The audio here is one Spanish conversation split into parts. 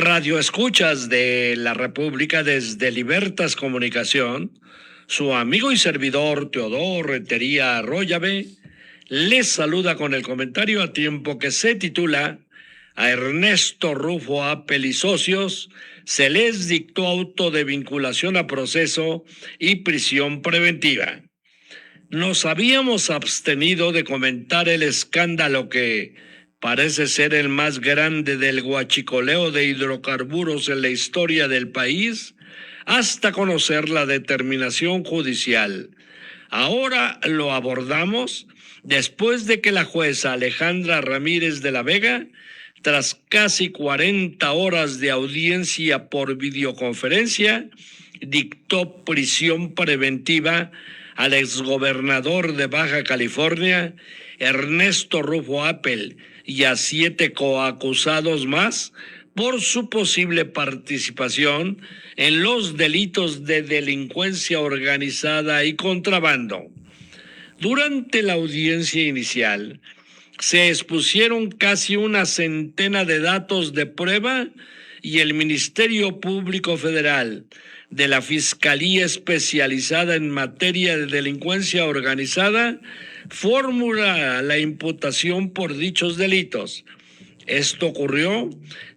Radio Escuchas de la República desde Libertas Comunicación, su amigo y servidor Teodoro Rentería Arroyave les saluda con el comentario a tiempo que se titula "A Ernesto Rufo Apel y socios se les dictó auto de vinculación a proceso y prisión preventiva". Nos habíamos abstenido de comentar el escándalo que parece ser el más grande del huachicoleo de hidrocarburos en la historia del país, hasta conocer la determinación judicial. Ahora lo abordamos después de que la jueza Alejandra Ramírez de la Vega, tras casi 40 horas de audiencia por videoconferencia, dictó prisión preventiva al exgobernador de Baja California, Ernesto Rufo Apel, y a 7 coacusados más por su posible participación en los delitos de delincuencia organizada y contrabando. Durante la audiencia inicial, se expusieron casi una centena de datos de prueba y el Ministerio Público Federal de la Fiscalía Especializada en Materia de Delincuencia Organizada formula la imputación por dichos delitos. Esto ocurrió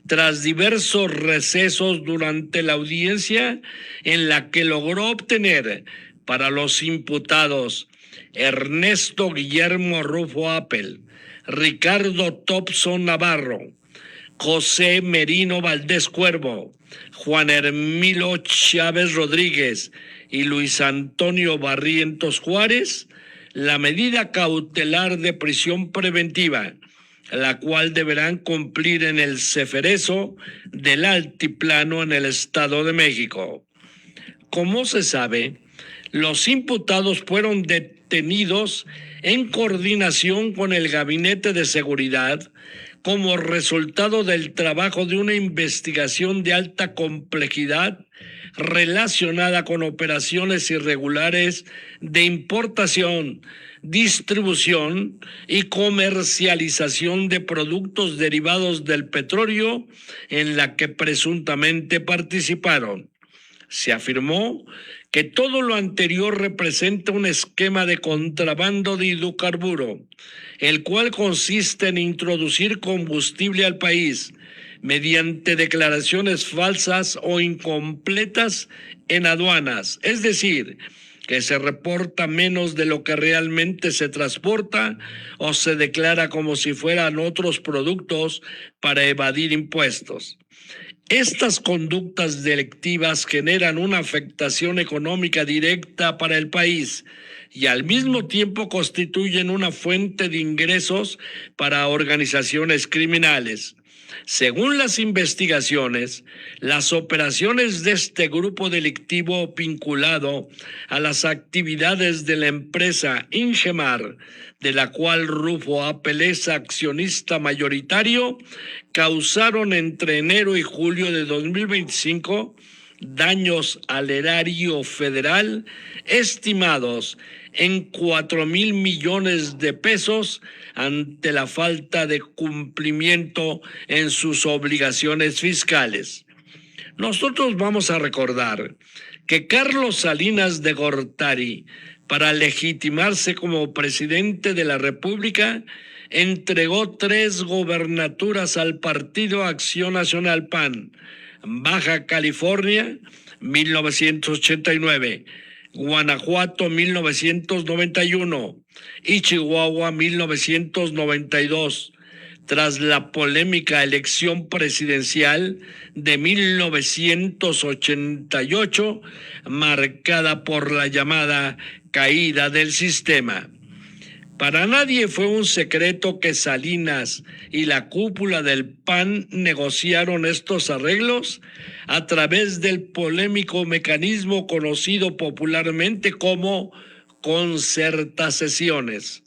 tras diversos recesos durante la audiencia, en la que logró obtener para los imputados Ernesto Guillermo Rufo Apel, Ricardo Thompson Navarro, José Merino Valdés Cuervo, Juan Hermilo Chávez Rodríguez y Luis Antonio Barrientos Juárez, la medida cautelar de prisión preventiva, la cual deberán cumplir en el Ceferezo del Altiplano en el Estado de México. Como se sabe, los imputados fueron detenidos en coordinación con el Gabinete de Seguridad como resultado del trabajo de una investigación de alta complejidad relacionada con operaciones irregulares de importación, distribución y comercialización de productos derivados del petróleo, en la que presuntamente participaron. Se afirmó que todo lo anterior representa un esquema de contrabando de hidrocarburo, el cual consiste en introducir combustible al país mediante declaraciones falsas o incompletas en aduanas, es decir, que se reporta menos de lo que realmente se transporta o se declara como si fueran otros productos para evadir impuestos. Estas conductas delictivas generan una afectación económica directa para el país y al mismo tiempo constituyen una fuente de ingresos para organizaciones criminales. Según las investigaciones, las operaciones de este grupo delictivo vinculado a las actividades de la empresa Ingemar, de la cual Rufo Apel es accionista mayoritario, causaron entre enero y julio de 2025 daños al erario federal estimados en 4,000 millones de pesos ante la falta de cumplimiento en sus obligaciones fiscales. Nosotros vamos a recordar que Carlos Salinas de Gortari, para legitimarse como presidente de la República, entregó 3 gobernaturas al Partido Acción Nacional PAN: Baja California, 1989, Guanajuato, 1991 y Chihuahua, 1992, tras la polémica elección presidencial de 1988, marcada por la llamada caída del sistema. Para nadie fue un secreto que Salinas y la cúpula del PAN negociaron estos arreglos a través del polémico mecanismo conocido popularmente como concertaciones.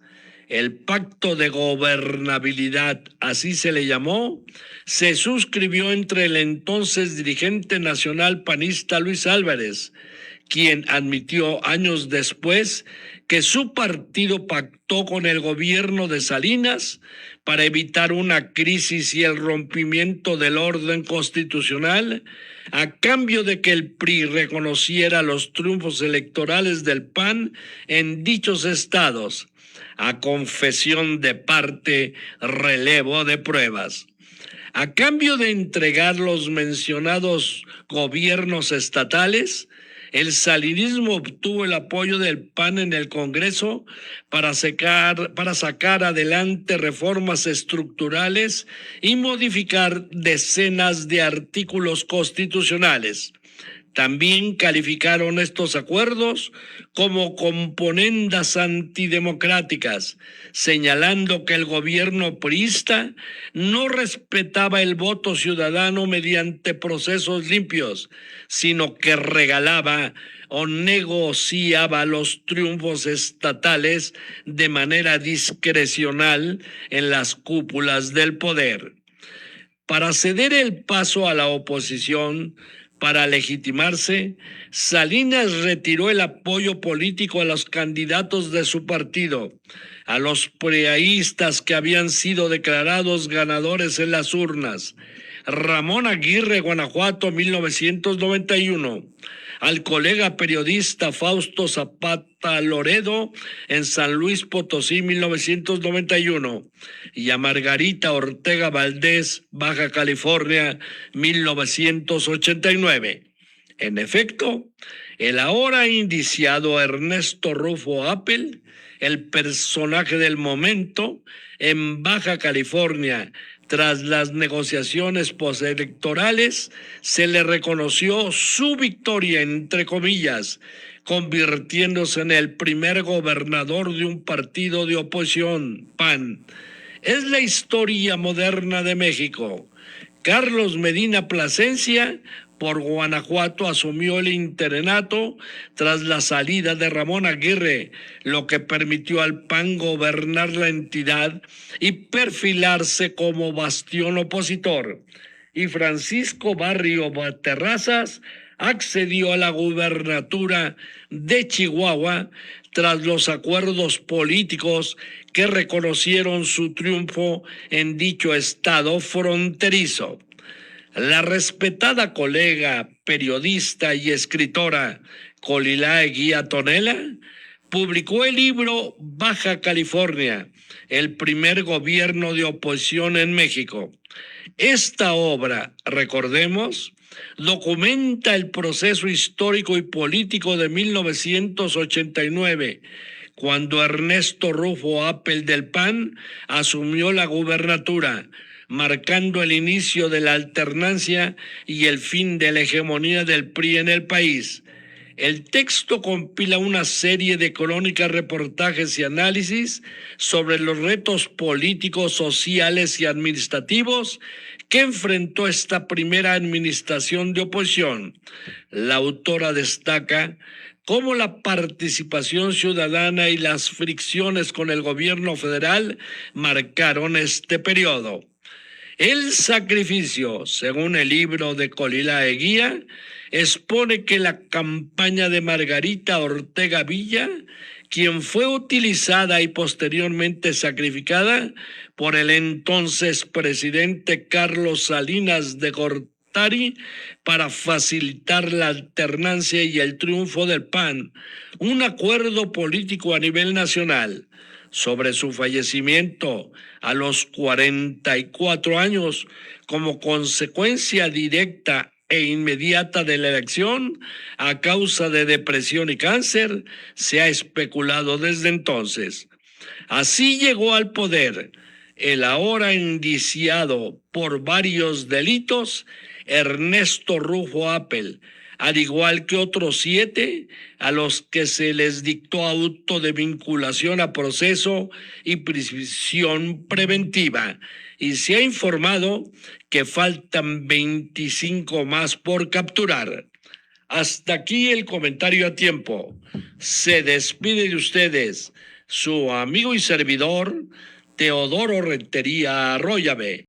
El pacto de gobernabilidad, así se le llamó, se suscribió entre el entonces dirigente nacional panista Luis Álvarez, quien admitió años después que su partido pactó con el gobierno de Salinas para evitar una crisis y el rompimiento del orden constitucional, a cambio de que el PRI reconociera los triunfos electorales del PAN en dichos estados, a confesión de parte, relevo de pruebas. A cambio de entregar los mencionados gobiernos estatales, el salinismo obtuvo el apoyo del PAN en el Congreso para sacar adelante reformas estructurales y modificar decenas de artículos constitucionales. También calificaron estos acuerdos como componendas antidemocráticas, señalando que el gobierno priista no respetaba el voto ciudadano mediante procesos limpios, sino que regalaba o negociaba los triunfos estatales de manera discrecional en las cúpulas del poder. Para ceder el paso a la oposición, para legitimarse, Salinas retiró el apoyo político a los candidatos de su partido, a los priistas que habían sido declarados ganadores en las urnas. Ramón Aguirre, Guanajuato, 1991. Al colega periodista Fausto Zapata Loredo en San Luis Potosí, 1991, y a Margarita Ortega Valdés, Baja California, 1989. En efecto, el ahora indiciado Ernesto Rufo Appel, el personaje del momento, en Baja California, tras las negociaciones postelectorales, se le reconoció su victoria, entre comillas, convirtiéndose en el primer gobernador de un partido de oposición, PAN. Es la historia moderna de México. Carlos Medina Plasencia, por Guanajuato, asumió el interinato tras la salida de Ramón Aguirre, lo que permitió al PAN gobernar la entidad y perfilarse como bastión opositor. Y Francisco Barrio Terrazas accedió a la gubernatura de Chihuahua tras los acuerdos políticos que reconocieron su triunfo en dicho estado fronterizo. La respetada colega, periodista y escritora Colilá Eguía Tonela publicó el libro Baja California, el primer gobierno de oposición en México. Esta obra, recordemos, documenta el proceso histórico y político de 1989, cuando Ernesto Rufo Appel del PAN asumió la gubernatura, marcando el inicio de la alternancia y el fin de la hegemonía del PRI en el país. El texto compila una serie de crónicas, reportajes y análisis sobre los retos políticos, sociales y administrativos que enfrentó esta primera administración de oposición. La autora destaca cómo la participación ciudadana y las fricciones con el gobierno federal marcaron este periodo. El sacrificio, según el libro de Colilá Eguía, expone que la campaña de Margarita Ortega Villa, quien fue utilizada y posteriormente sacrificada por el entonces presidente Carlos Salinas de Gortari para facilitar la alternancia y el triunfo del PAN, un acuerdo político a nivel nacional. Sobre su fallecimiento a los 44 años como consecuencia directa e inmediata de la elección a causa de depresión y cáncer, se ha especulado desde entonces. Así llegó al poder el ahora indiciado por varios delitos Ernesto Rufo Appel, al igual que otros 7 a los que se les dictó auto de vinculación a proceso y prisión preventiva, y se ha informado que faltan 25 más por capturar. Hasta aquí el comentario a tiempo. Se despide de ustedes su amigo y servidor, Teodoro Rentería Arroyave.